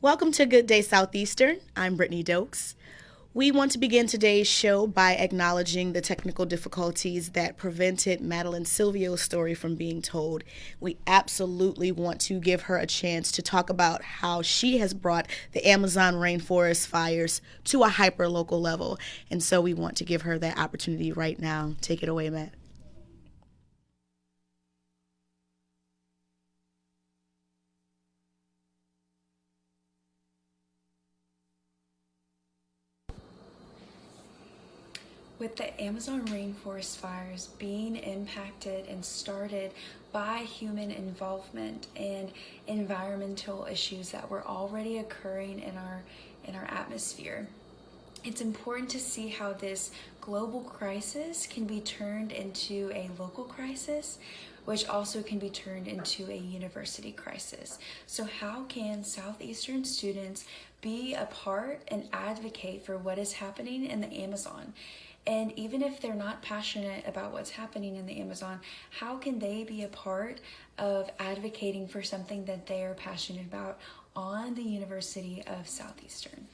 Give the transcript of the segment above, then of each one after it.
Welcome to Good Day Southeastern. I'm Brittani Doakes. We want to begin today's show by acknowledging the technical difficulties that prevented Madeline Silvio's story from being told. We absolutely want to give her a chance to talk about how she has brought the Amazon rainforest fires to a hyper-local level. And so we want to give her that opportunity right now. Take it away, Matt. With the Amazon rainforest fires being impacted and started by human involvement and environmental issues that were already occurring in our atmosphere, it's important to see how this global crisis can be turned into a local crisis, which also can be turned into a university crisis. So how can Southeastern students be a part and advocate for what is happening in the Amazon? And even if they're not passionate about what's happening in the Amazon, how can they be a part of advocating for something that they are passionate about on the University of Southeastern?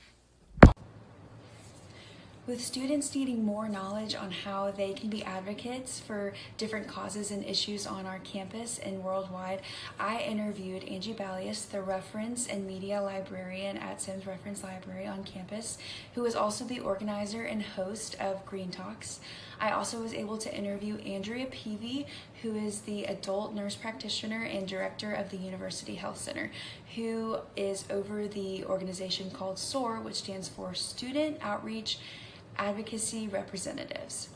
With students needing more knowledge on how they can be advocates for different causes and issues on our campus and worldwide, I interviewed Angie Ballius, the reference and media librarian at Sims Reference Library on campus, who is also the organizer and host of Green Talks. I also was able to interview Andrea Peavy, who is the adult nurse practitioner and director of the University Health Center, who is over the organization called SOAR, which stands for Student Outreach Advocacy Representatives.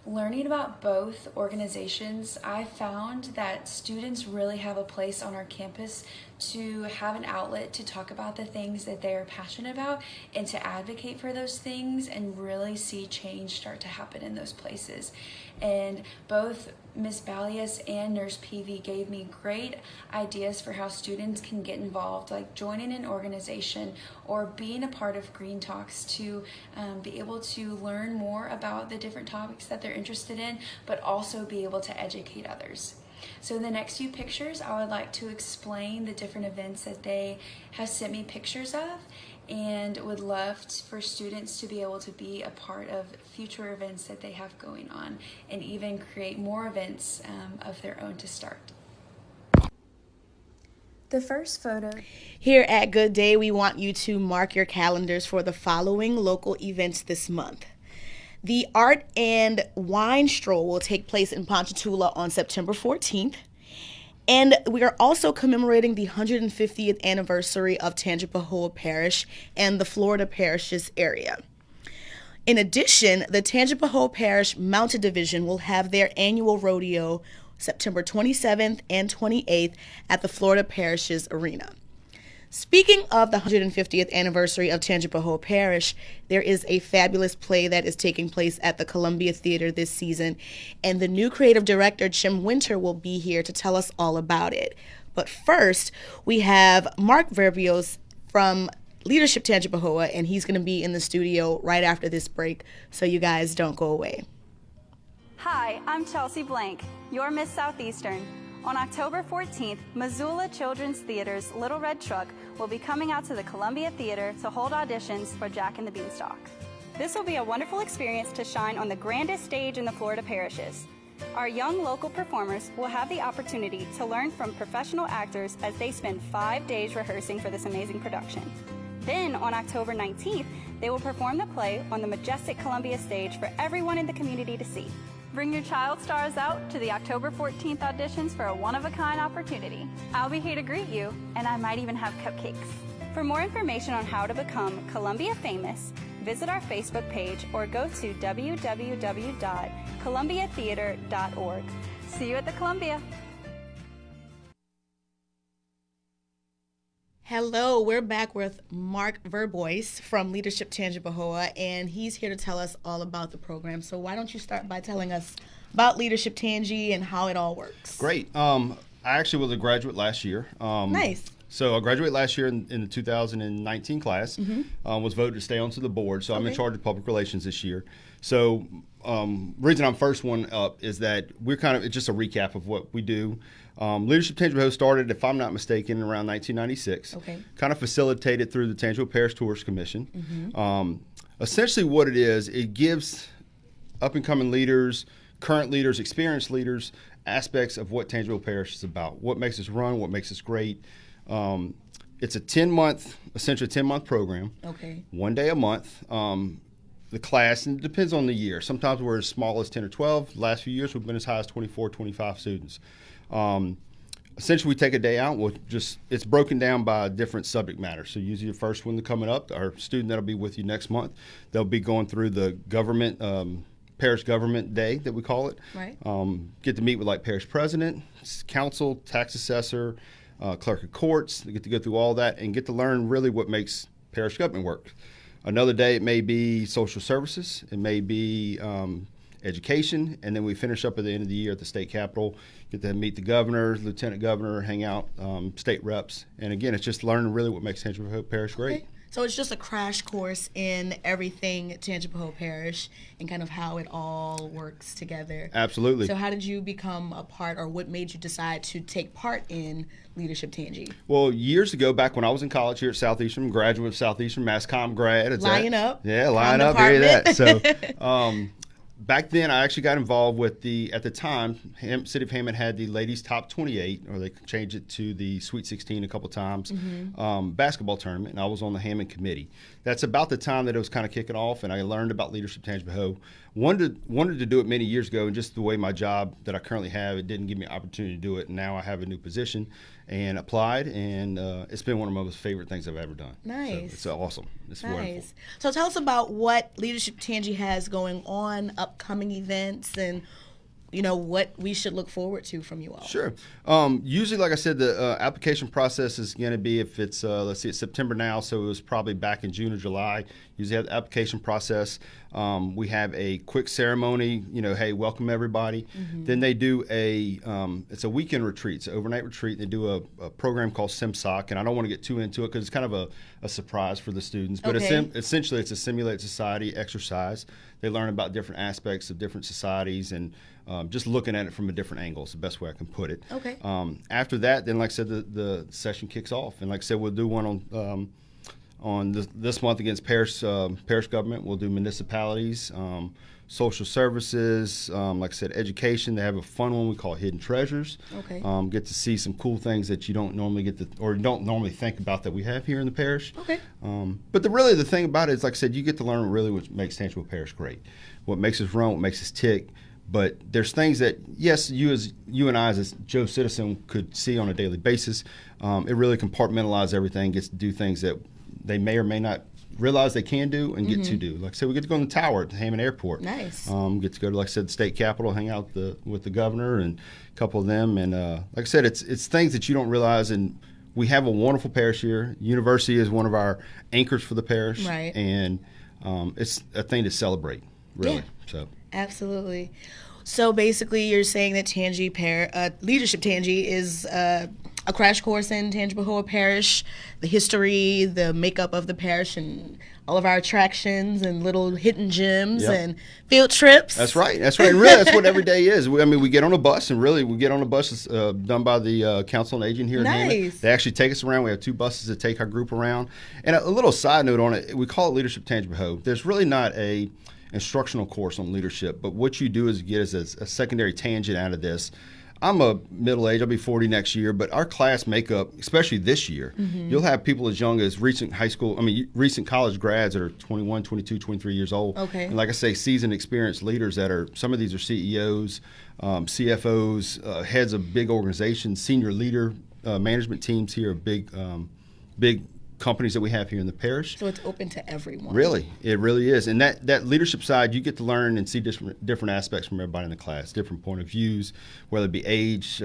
Learning about both organizations, I found that students really have a place on our campus to have an outlet to talk about the things that they are passionate about and to advocate for those things and really see change start to happen in those places. And both Ms. Ballius and Nurse Peavy gave me great ideas for how students can get involved, like joining an organization or being a part of Green Talks to be able to learn more about the different topics that they're interested in, but also be able to educate others. So in the next few pictures, I would like to explain the different events that they have sent me pictures of, and would love for students to be able to be a part of future events that they have going on and even create more events of their own to start. The first photo. Here at Good Day, we want you to mark your calendars for the following local events this month. The Art and Wine Stroll will take place in Ponchatoula on September 14th. And we are also commemorating the 150th anniversary of Tangipahoa Parish and the Florida parishes area. In addition, the Tangipahoa Parish Mounted Division will have their annual rodeo September 27th and 28th at the Florida Parishes Arena. Speaking of the 150th anniversary of Tangipahoa Parish, there is a fabulous play that is taking place at the Columbia Theater this season, and the new creative director, Jim Winter, will be here to tell us all about it. But first, we have Mark Verbois from Leadership Tangipahoa, and he's going to be in the studio right after this break, so you guys don't go away. Hi, I'm Chelsea Blank, your Miss Southeastern. On October 14th, Missoula Children's Theater's Little Red Truck will be coming out to the Columbia Theater to hold auditions for Jack and the Beanstalk. This will be a wonderful experience to shine on the grandest stage in the Florida parishes. Our young local performers will have the opportunity to learn from professional actors as they spend 5 days rehearsing for this amazing production. Then, on October 19th, they will perform the play on the majestic Columbia stage for everyone in the community to see. Bring your child stars out to the October 14th auditions for a one-of-a-kind opportunity. I'll be here to greet you, and I might even have cupcakes. For more information on how to become Columbia famous, visit our Facebook page or go to www.columbiatheater.org. See you at the Columbia. Hello, we're back with Mark Verbois from Leadership Tangipahoa, and he's here to tell us all about the program. So why don't you start by telling us about Leadership Tangi and how it all works? Great. I actually was a graduate last year. Nice. So I graduated last year in the 2019 class, was voted to stay onto the board. So I'm in charge of public relations this year. So reason I'm first one up is that it's just a recap of what we do. Leadership Tangipahoa started, if I'm not mistaken, around 1996. Okay. Kind of facilitated through the Tangipahoa Parish Tourist Commission. Mm-hmm. Essentially what it is, it gives up-and-coming leaders, current leaders, experienced leaders, aspects of what Tangipahoa Parish is about, what makes us run, what makes us great. It's a 10-month program. Okay. 1 day a month. The class, and it depends on the year. Sometimes we're as small as 10 or 12. The last few years we've been as high as 24, 25 students. Essentially we take a day out. It's broken down by different subject matter. So usually the first one coming up, our student that'll be with you next month, they'll be going through the government, parish government day that we call it. Right. Get to meet with like parish president, council, tax assessor, clerk of courts. They get to go through all that and get to learn really what makes parish government work. Another day it may be social services, it may be education, and then we finish up at the end of the year at the state capitol, get to meet the governor, lieutenant governor, hang out, state reps. And again, it's just learning really what makes Tangipahoa Parish great. Okay. So it's just a crash course in everything Tangipahoa Parish and kind of how it all works together. Absolutely. So how did you become a part, or what made you decide to take part in Leadership Tangi? Well, years ago, back when I was in college here at Southeastern, graduate of Southeastern, Mass Comm grad. Line up. Yeah, line up, hear that. So back then, I actually got involved with at the time, City of Hammond had the ladies top 28, or they changed it to the Sweet 16 a couple times, basketball tournament, and I was on the Hammond committee. That's about the time that it was kind of kicking off, and I learned about Leadership Tangipahoa. Wanted to do it many years ago, and just the way my job that I currently have, it didn't give me an opportunity to do it, and now I have a new position and applied, and it's been one of my most favorite things I've ever done. Nice. So it's awesome. It's wonderful. So tell us about what Leadership Tangi has going on, upcoming events, and what we should look forward to from you all. Sure. Usually, like I said, the application process is going to be, if it's, let's see, it's September now, so it was probably back in June or July. Usually have the application process. We have a quick ceremony, hey, welcome everybody. Mm-hmm. Then they do it's a weekend retreat, it's an overnight retreat. They do a program called SimSoc, and I don't want to get too into it because it's kind of a surprise for the students. But essentially, it's a simulated society exercise. They learn about different aspects of different societies and just looking at it from a different angle is the best way I can put it. Okay. After that, then like I said, the session kicks off, and like I said, we'll do one on this month against parish government. We'll do municipalities, social services, like I said, education. They have a fun one we call Hidden Treasures. Okay. Get to see some cool things that you don't normally or don't normally think about that we have here in the parish. Okay. But the thing about it is, like I said, you get to learn really what makes Tangipahoa Parish great, what makes us run, what makes us tick. But there's things that, yes, you and I as Joe citizen could see on a daily basis. It really compartmentalizes everything, gets to do things that they may or may not realize they can do and get to do. Like I said, we get to go on the tower at the Hammond Airport. Nice. Get to go to, like I said, the state capitol, hang out with the governor and a couple of them. And like I said, it's things that you don't realize. And we have a wonderful parish here. University is one of our anchors for the parish. Right. And it's a thing to celebrate, really. Yeah. So. Absolutely. So basically, you're saying that Leadership Tangi is a crash course in Tangipahoa Parish, the history, the makeup of the parish, and all of our attractions and little hidden gems and field trips. That's right. And really, that's what every day is. We get on a bus, and really, we get on a bus that's done by the Council on Aging here in Hammond. They actually take us around. We have 2 buses that take our group around. And a little side note on it, we call it Leadership Tangipahoa. There's really not a instructional course on leadership, but what you do is you get as a secondary tangent out of this. I'm a middle age, I'll be 40 next year, but our class makeup, especially this year, you'll have people as young as recent college grads that are 21, 22, 23 years old. Okay. And like I say, seasoned, experienced leaders some of these are CEOs, CFOs, heads of big organizations, senior leader management teams here of big companies that we have here in the parish. So it's open to everyone. Really, it really is. And that leadership side, you get to learn and see different aspects from everybody in the class, different point of views, whether it be age,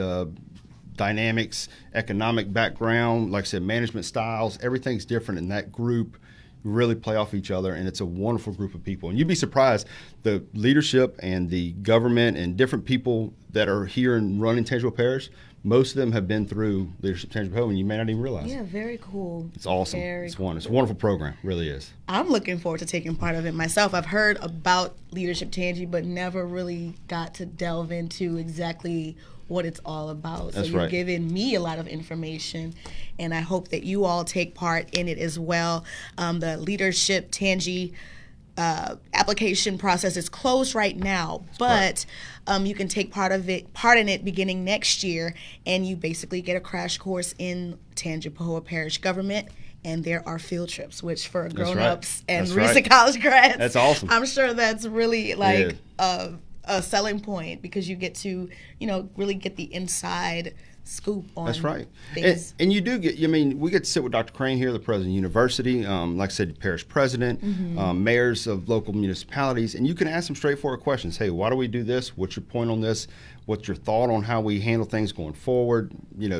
dynamics, economic background, like I said, management styles, everything's different in that group. Really play off each other, and it's a wonderful group of people. And you'd be surprised, the leadership and the government and different people that are here and running Tangipahoa Parish, most of them have been through Leadership Tangipahoa, and you may not even realize it. Yeah, very cool. It's awesome. It's a wonderful program. It really is. I'm looking forward to taking part of it myself. I've heard about Leadership Tangi, but never really got to delve into exactly what it's all about. That's so you've right. given me a lot of information, and I hope that you all take part in it as well. The Leadership Tangi application process is closed right now, but you can take part in it beginning next year, and you basically get a crash course in Tangipahoa Parish government. And there are field trips, which for grown-ups and recent college grads, that's awesome. I'm sure that's really a selling point, because you get to, really get the inside scoop on That's right. things. And you do get, we get to sit with Dr. Crane here, the president of the university, like I said, parish president, mayors of local municipalities, and you can ask them straightforward questions. Hey, why do we do this? What's your point on this? What's your thought on how we handle things going forward?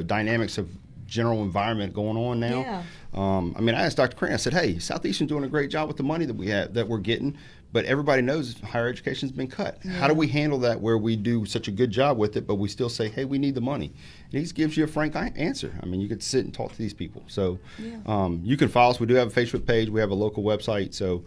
Dynamics of general environment going on now. Yeah. I asked Dr. Crane, I said, hey, Southeastern's doing a great job with the money that we're getting, but everybody knows higher education's been cut. Yeah. How do we handle that where we do such a good job with it, but we still say, hey, we need the money? And he gives you a frank answer. You could sit and talk to these people. So you can follow us. We do have a Facebook page. We have a local website. So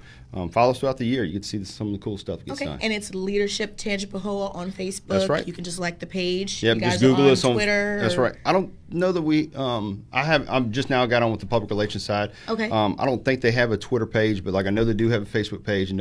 follow us throughout the year. You get to see some of the cool stuff that gets done. And it's Leadership Tangipahoa on Facebook. That's right. You can just like the page. Yeah, you guys just Google are us on Twitter. That's right. I don't know that we. I'm just now got on with the public relations side. Okay. I don't think they have a Twitter page, but I know they do have a Facebook page and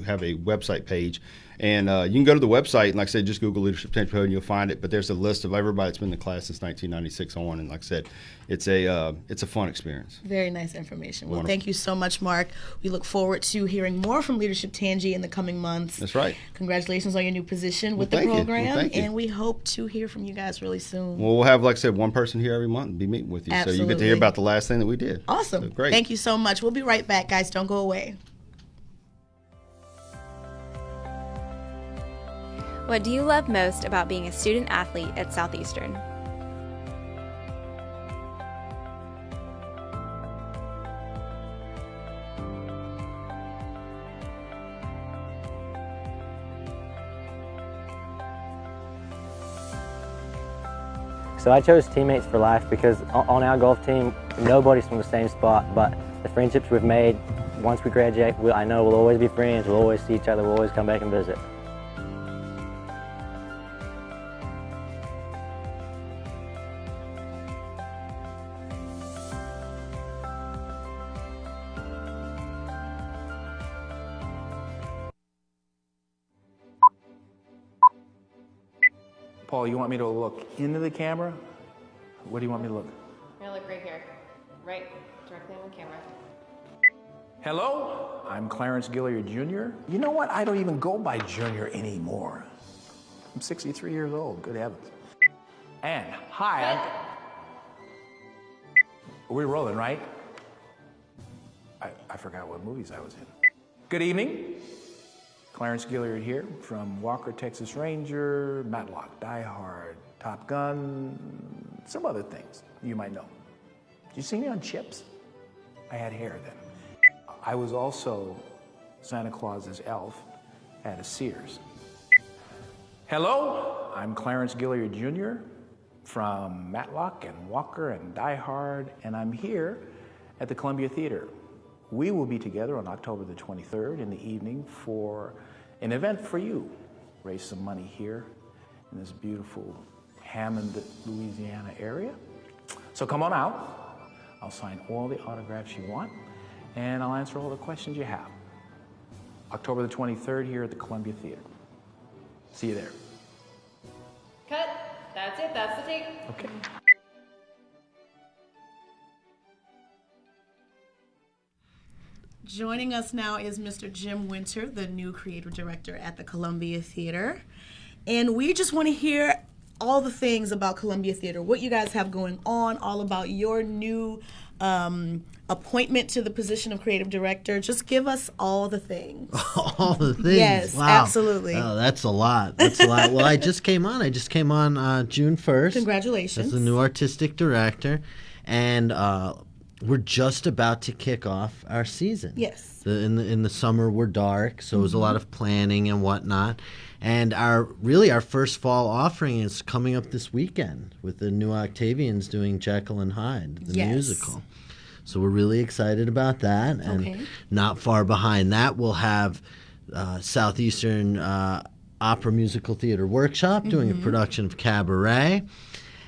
have a website page. And you can go to the website and, like I said, just Google Leadership Tangipahoa and you'll find it. But there's a list of everybody that's been in the class since 1996 on. And like I said, it's a fun experience. Very nice information. Well, Wonderful. Thank you so much, Mark. We look forward to hearing more from Leadership Tangi in the coming months. That's right. Congratulations on your new position with the thank you. program. Well, thank you. And we hope to hear from you guys really soon. Well, we'll have, like I said, one person here every month and be meeting with you. Absolutely. So you get to hear about the last thing that we did. Awesome. So, great. Thank you so much. We'll be right back, guys. Don't go away. What do you love most about being a student athlete at Southeastern? So I chose teammates for life because on our golf team, nobody's from the same spot, but the friendships we've made once we graduate, I know we'll always be friends, we'll always see each other, we'll always come back and visit. Paul, you want me to look into the camera? What do you want me to look? I'm gonna look right here. Right, directly on the camera. Hello, I'm Clarence Gilyard Jr. You know what? I don't even go by Junior anymore. I'm 63 years old, good heavens. And hi, we're rolling, right? I forgot what movies I was in. Good evening. Clarence Gilyard here from Walker, Texas Ranger, Matlock, Die Hard, Top Gun, some other things you might know. Did you see me on Chips? I had hair then. I was also Santa Claus's elf at a Sears. Hello, I'm Clarence Gilyard Jr. from Matlock and Walker and Die Hard, and I'm here at the Columbia Theater. We will be together on October the 23rd in the evening for an event for you. Raise some money here in this beautiful Hammond, Louisiana area. So come on out. I'll sign all the autographs you want, and I'll answer all the questions you have. October the 23rd here at the Columbia Theater. See you there. Cut. That's it. That's the tape. Okay. Joining us now is Mr. Jim Winter, the new creative director at the Columbia Theater. And we just want to hear all the things about Columbia Theater, what you guys have going on, all about your new appointment to the position of creative director. Just give us all the things. All the things? Yes, wow. Absolutely. Oh, that's a lot. That's a lot. Well, I just came on June 1st. Congratulations. As the new artistic director. And we're just about to kick off our season. Yes. In the summer, we're dark, so it was a lot of planning and whatnot. And our first fall offering is coming up this weekend with the New Octavians doing Jekyll and Hyde, the musical. So we're really excited about that. And not far behind that, we'll have Southeastern Opera Musical Theater Workshop doing a production of Cabaret.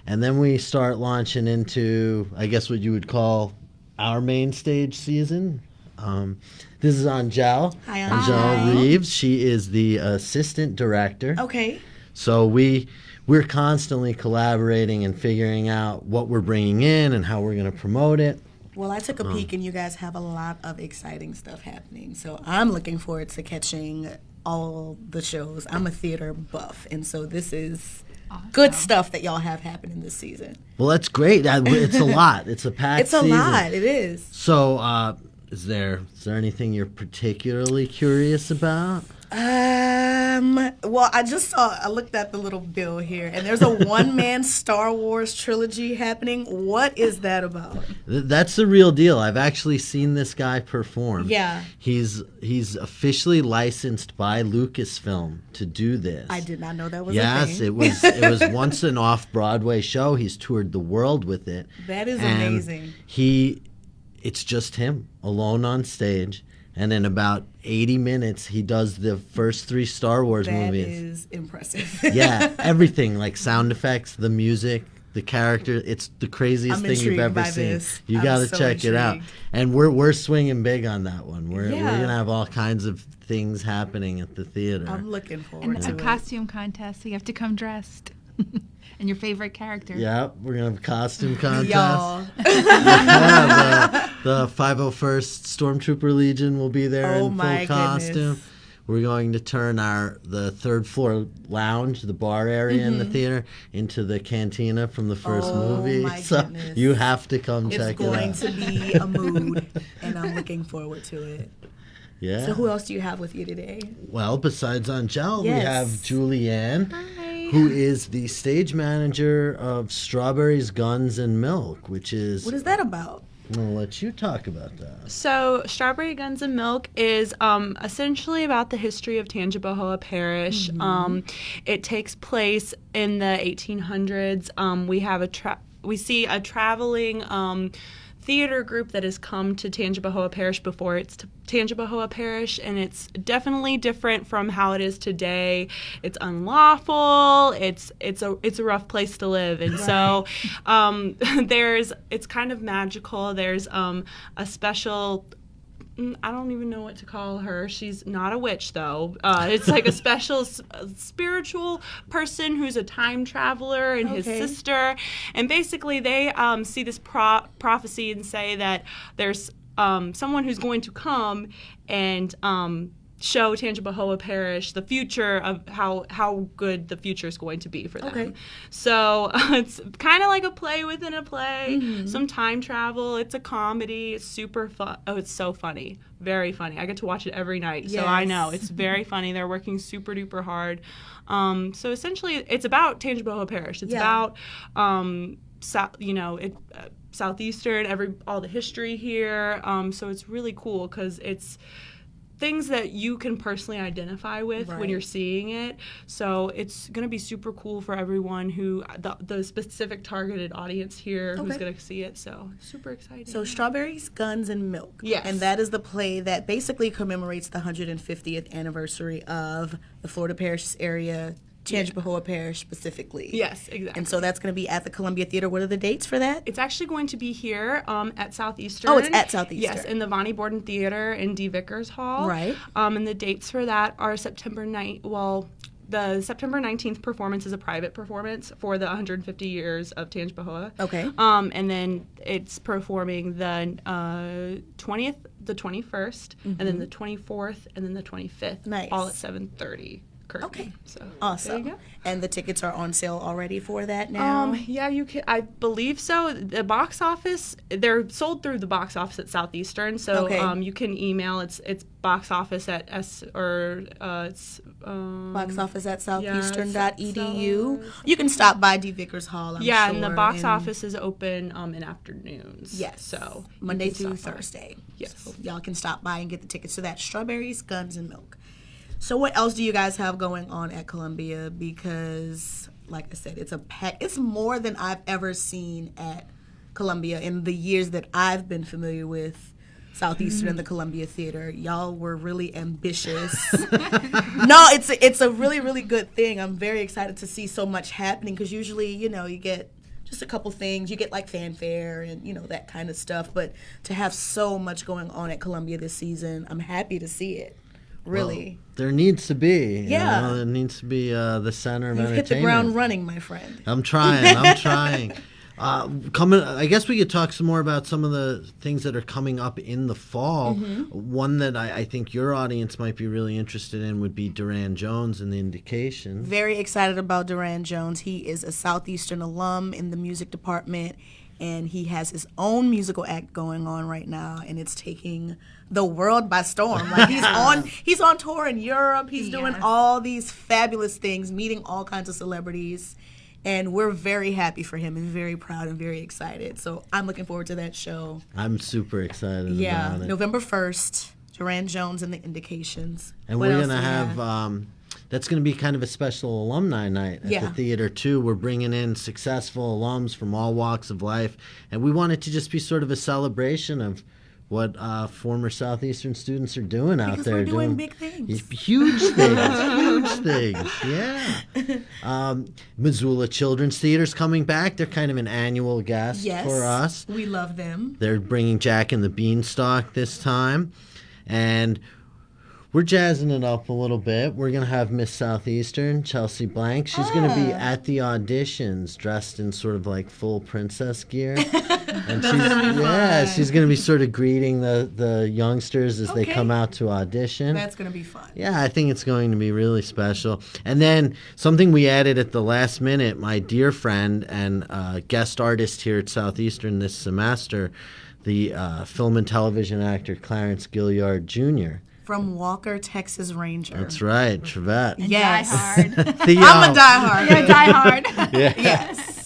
And then we start launching into, I guess, what you would call our main stage season. This is Angel. Hi, Angel Reeves. She is the assistant director. Okay. So we're constantly collaborating and figuring out what we're bringing in and how we're going to promote it. Well, I took a peek, and you guys have a lot of exciting stuff happening. So I'm looking forward to catching all the shows. I'm a theater buff, and so this is good stuff that y'all have happening this season. Well, that's great. It's a lot. It's a packed season. It's a lot. It is. So is there anything you're particularly curious about? Well, I looked at the little bill here, and there's a one-man Star Wars trilogy happening. What is that about? That's the real deal. I've actually seen this guy perform. Yeah. He's officially licensed by Lucasfilm to do this. I did not know that was a thing. Yes, it was once an off-Broadway show. He's toured the world with it. That is amazing. It's just him alone on stage. And in about 80 minutes, he does the first 3 Star Wars movies. That is impressive. Yeah, everything, like sound effects, the music, the character. It's the craziest thing you've ever seen. You got to check it out. And we're swinging big on that one. We're going to have all kinds of things happening at the theater. I'm looking forward to it. And a costume contest, so you have to come dressed. And your favorite character. Yep, we're going to have a costume contest. Y'all. The 501st Stormtrooper Legion will be there in full costume. Goodness. We're going to turn the third floor lounge, the bar area in the theater, into the cantina from the first movie. So goodness. You have to come check it out. It's going to be a mood, and I'm looking forward to it. Yeah. So who else do you have with you today? Well, besides Angel, we have Julianne. Hi. Who is the stage manager of Strawberries, Guns, and Milk, which is... What is that about? I'll let you talk about that. So, Strawberry, Guns, and Milk is essentially about the history of Tangipahoa Parish. It takes place in the 1800s. We see a traveling theater group that has come to Tangipahoa Parish before it's Tangipahoa Parish, and it's definitely different from how it is today. It's unlawful. It's a rough place to live, and so it's kind of magical. There's a special. I don't even know what to call her. She's not a witch, though. It's like a special spiritual person who's a time traveler and his sister. And basically they see this prophecy and say that there's someone who's going to come and show Tangipahoa Parish the future of how good the future is going to be for them. Okay. So it's kind of like a play within a play, some time travel. It's a comedy. It's super fun. Oh, it's so funny. Very funny. I get to watch it every night. Yes. So I know. It's very funny. They're working super duper hard. So essentially it's about Tangipahoa Parish. It's about, Southeastern, all the history here. So it's really cool because it's things that you can personally identify with when you're seeing it. So it's going to be super cool for everyone the specific targeted audience here who's going to see it. So super exciting. So Strawberries, Guns, and Milk. Yes. And that is the play that basically commemorates the 150th anniversary of the Florida Parish area, Tangipahoa Parish specifically. Yes, exactly. And so that's going to be at the Columbia Theater. What are the dates for that? It's actually going to be here at Southeastern. Oh, it's at Southeastern. Yes, in the Vonnie Borden Theater in D. Vickers Hall. Right. And the dates for that are September 9th. Well, the September 19th performance is a private performance for the 150 years of Tangipahoa. Okay. And then it's performing the 20th, the 21st, and then the 24th, and then the 25th. Nice. All at 7:30. Curtain. Okay. So awesome. There you go. And the tickets are on sale already for that now? Yeah, you can. I believe so. The box office, they're sold through the box office at Southeastern. So you can email. It's box office at box office at southeastern.edu. You can stop by D. Vickers Hall. I'm sure, and the box office is open in afternoons. Yes. So Monday through Thursday. Yes. So y'all can stop by and get the tickets to that. Strawberries, Guns, and Milk. So what else do you guys have going on at Columbia? Because, like I said, it's more than I've ever seen at Columbia in the years that I've been familiar with Southeastern and the Columbia Theater. Y'all were really ambitious. No, it's a really, really good thing. I'm very excited to see so much happening because usually, you get just a couple things. You get like fanfare and, that kind of stuff. But to have so much going on at Columbia this season, I'm happy to see it. Really. Well, there needs to be. Yeah. There needs to be the center of You've entertainment. hit the ground running, my friend. I'm trying. I guess we could talk some more about some of the things that are coming up in the fall. One that I think your audience might be really interested in would be Duran Jones and the Indications. Very excited about Duran Jones. He is a Southeastern alum in the music department, and he has his own musical act going on right now, and it's taking the world by storm. Like he's on tour in Europe. He's doing all these fabulous things, meeting all kinds of celebrities. And we're very happy for him and very proud and very excited. So I'm looking forward to that show. I'm super excited about it. November 1st, Duran Jones and the Indications. And we're going to have, that's going to be kind of a special alumni night at the theater, too. We're bringing in successful alums from all walks of life. And we want it to just be sort of a celebration of what former Southeastern students are doing out there. We're doing big things. Huge things, yeah. Missoula Children's Theater's coming back. They're kind of an annual guest for us. We love them. They're bringing Jack and the Beanstalk this time. And we're jazzing it up a little bit. We're going to have Miss Southeastern, Chelsea Blank. She's going to be at the auditions dressed in sort of like full princess gear. And she's going to be sort of greeting the youngsters as they come out to audition. That's going to be fun. Yeah, I think it's going to be really special. And then something we added at the last minute, my dear friend and guest artist here at Southeastern this semester, the film and television actor Clarence Gilyard Jr. From Walker, Texas Ranger. That's right, Trevette. Yes. Die Hard. I'm a diehard. You're a diehard. Yes.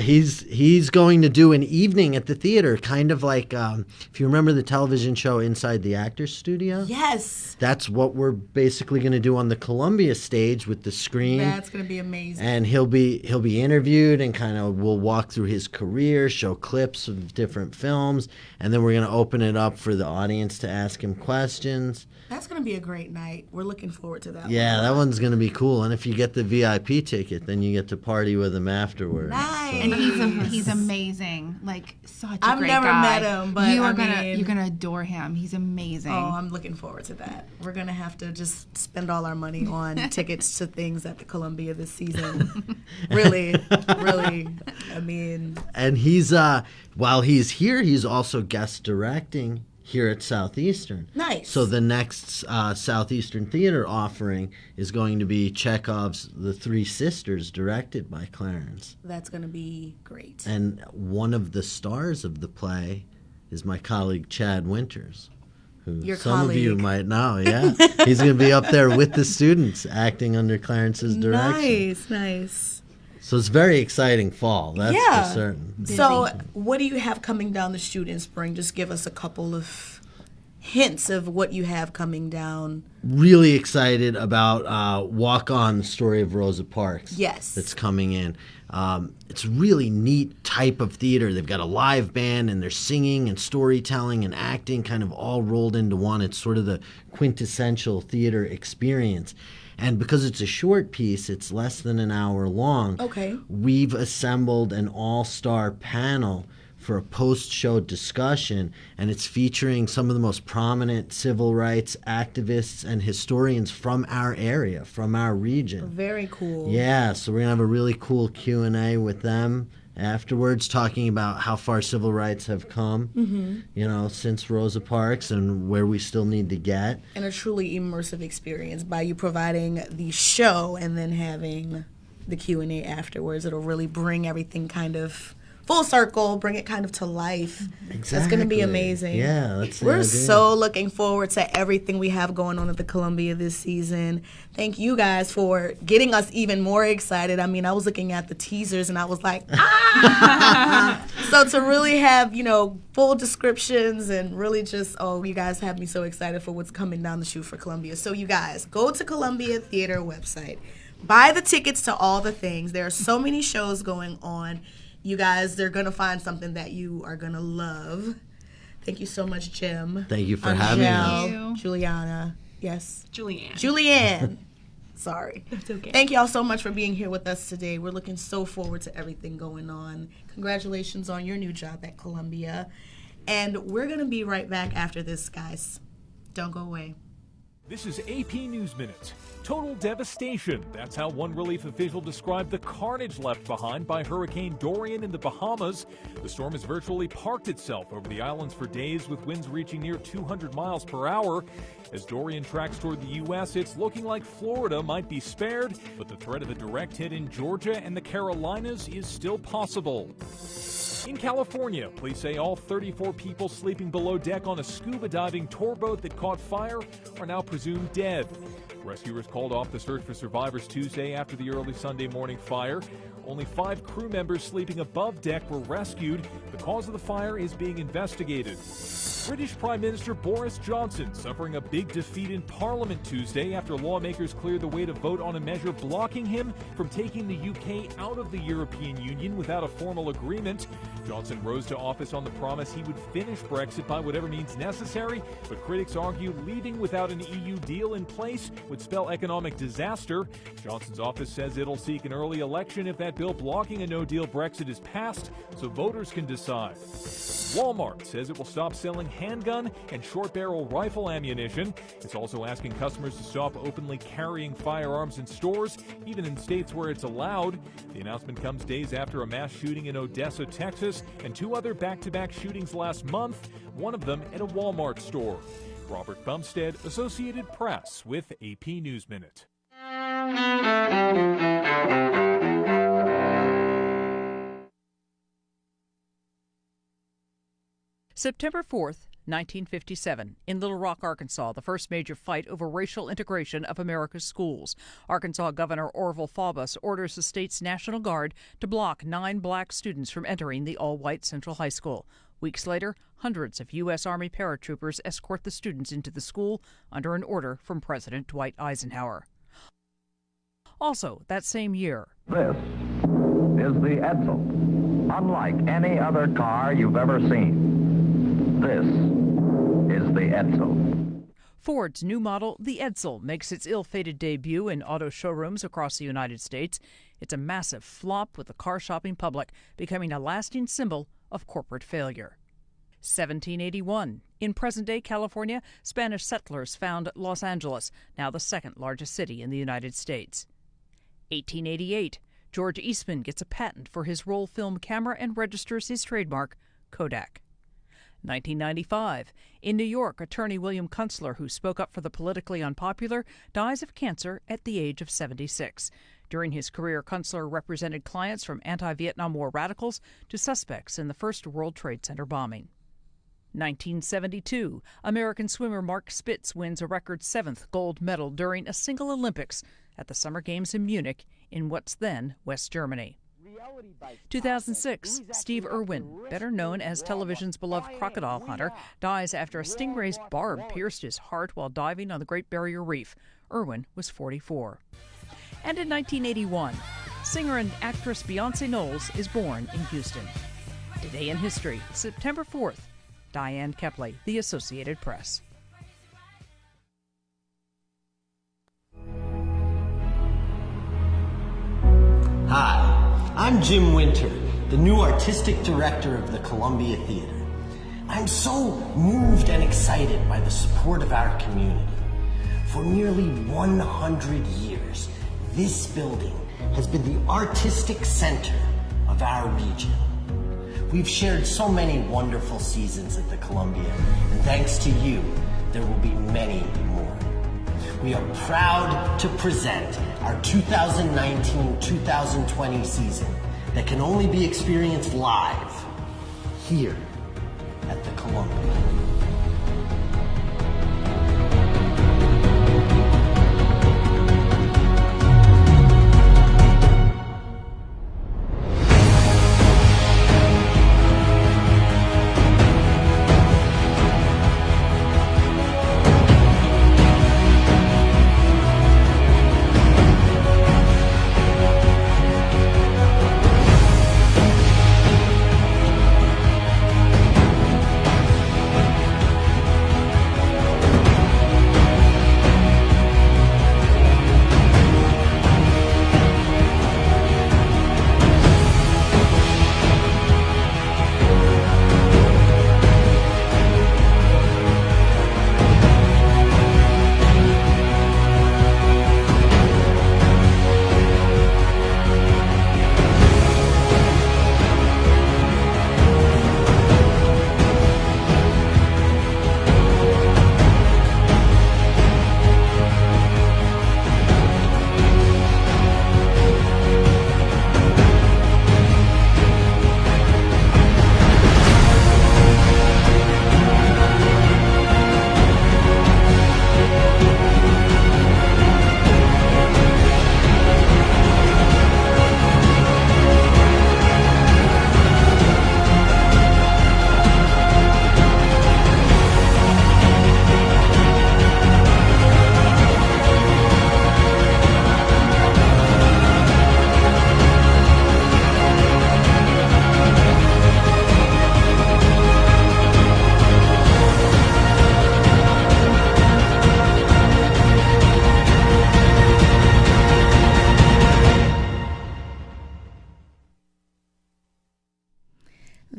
He's going to do an evening at the theater, kind of like, if you remember the television show Inside the Actors Studio? Yes. That's what we're basically going to do on the Columbia stage with the screen. That's going to be amazing. And he'll be interviewed and kind of we'll walk through his career, show clips of different films, and then we're going to open it up for the audience to ask him questions. That's going to be a great night. We're looking forward to that one. Yeah, that one's going to be cool. And if you get the VIP ticket, then you get to party with him afterwards. Nice. And he's amazing. Like, such a I've great never guy. met him, but you're gonna adore him. He's amazing. Oh, I'm looking forward to that. We're going to have to just spend all our money on tickets to things at the Columbia this season. Really. And he's while he's here, he's also guest directing here at Southeastern. Nice. So the next Southeastern Theater offering is going to be Chekhov's The Three Sisters, directed by Clarence. That's going to be great. And one of the stars of the play is my colleague Chad Winters, who Your some colleague. of you might know. Yeah, he's going to be up there with the students, acting under Clarence's direction. Nice. So it's very exciting fall. That's for certain. So what do you have coming down the chute in spring? Just give us a couple of hints of what you have coming down. Really excited about Walk On, the story of Rosa Parks. Yes. That's coming in. It's a really neat type of theater. They've got a live band and they're singing and storytelling and acting kind of all rolled into one. It's sort of the quintessential theater experience. And because it's a short piece, it's less than an hour long. Okay. We've assembled an all-star panel for a post-show discussion, and it's featuring some of the most prominent civil rights activists and historians from our area, from our region. Very cool. Yeah, so we're going to have a really cool Q&A with them afterwards, talking about how far civil rights have come, since Rosa Parks and where we still need to get. And a truly immersive experience by you providing the show and then having the Q&A afterwards. It'll really bring everything kind of full circle, bring it kind of to life. Exactly. That's going to be amazing. Yeah, that's the We're idea. so looking forward to everything we have going on at the Columbia this season. Thank you guys for getting us even more excited. I mean, I was looking at the teasers and I was like, ah! So to really have, full descriptions and really just, you guys have me so excited for what's coming down the chute for Columbia. So you guys, go to Columbia Theater website. Buy the tickets to all the things. There are so many shows going on. You guys, they're going to find something that you are going to love. Thank you so much, Jim. Thank you for having us. Thank you. Juliana. Yes. Julianne. Sorry. That's okay. Thank y'all so much for being here with us today. We're looking so forward to everything going on. Congratulations on your new job at Columbia. And we're going to be right back after this, guys. Don't go away. This is AP News Minute. Total devastation. That's how one relief official described the carnage left behind by Hurricane Dorian in the Bahamas. The storm has virtually parked itself over the islands for days, with winds reaching near 200 miles per hour. As Dorian tracks toward the U.S., it's looking like Florida might be spared, but the threat of a direct hit in Georgia and the Carolinas is still possible. In California, police say all 34 people sleeping below deck on a scuba diving tour boat that caught fire are now presumed dead. Rescuers called off the search for survivors Tuesday after the early Sunday morning fire. Only 5 crew members sleeping above deck were rescued. The cause of the fire is being investigated. British Prime Minister Boris Johnson suffering a big defeat in Parliament Tuesday after lawmakers cleared the way to vote on a measure blocking him from taking the UK out of the European Union without a formal agreement. Johnson rose to office on the promise he would finish Brexit by whatever means necessary, but critics argue leaving without an EU deal in place would spell economic disaster. Johnson's office says it'll seek an early election if that bill blocking a no-deal Brexit is passed, so voters can decide. Walmart says it will stop selling handgun and short-barrel rifle ammunition. It's also asking customers to stop openly carrying firearms in stores, even in states where it's allowed. The announcement comes days after a mass shooting in Odessa, Texas, and 2 other back-to-back shootings last month, one of them at a Walmart store. Robert Bumstead, Associated Press, with AP News Minute. September 4th, 1957, in Little Rock, Arkansas, the first major fight over racial integration of America's schools. Arkansas Governor Orville Faubus orders the state's National Guard to block 9 black students from entering the all-white Central High School. Weeks later, hundreds of U.S. Army paratroopers escort the students into the school under an order from President Dwight Eisenhower. Also, that same year, this is the Edsel, unlike any other car you've ever seen. This is the Edsel. Ford's new model, the Edsel, makes its ill-fated debut in auto showrooms across the United States. It's a massive flop, with the car-shopping public becoming a lasting symbol of corporate failure. 1781. In present-day California, Spanish settlers found Los Angeles, now the second largest city in the United States. 1888. George Eastman gets a patent for his roll film camera and registers his trademark, Kodak. 1995. In New York, attorney William Kunstler, who spoke up for the politically unpopular, dies of cancer at the age of 76. During his career, Kunstler represented clients from anti-Vietnam War radicals to suspects in the first World Trade Center bombing. 1972. American swimmer Mark Spitz wins a record 7th gold medal during a single Olympics at the Summer Games in Munich in what's then West Germany. 2006, Steve Irwin, better known as television's beloved crocodile hunter, dies after a stingray's barb pierced his heart while diving on the Great Barrier Reef. Irwin was 44. And in 1981, singer and actress Beyonce Knowles is born in Houston. Today in history, September 4th, Diane Kepley, The Associated Press. Hi, I'm Jim Winter, the new artistic director of the Columbia Theater. I'm so moved and excited by the support of our community. For nearly 100 years, this building has been the artistic center of our region. We've shared so many wonderful seasons at the Columbia, and thanks to you, there will be many more. We are proud to present our 2019-2020 season that can only be experienced live here at the Columbia.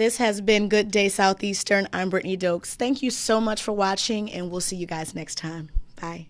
This has been Good Day Southeastern. I'm Brittani Doakes. Thank you so much for watching, and we'll see you guys next time. Bye.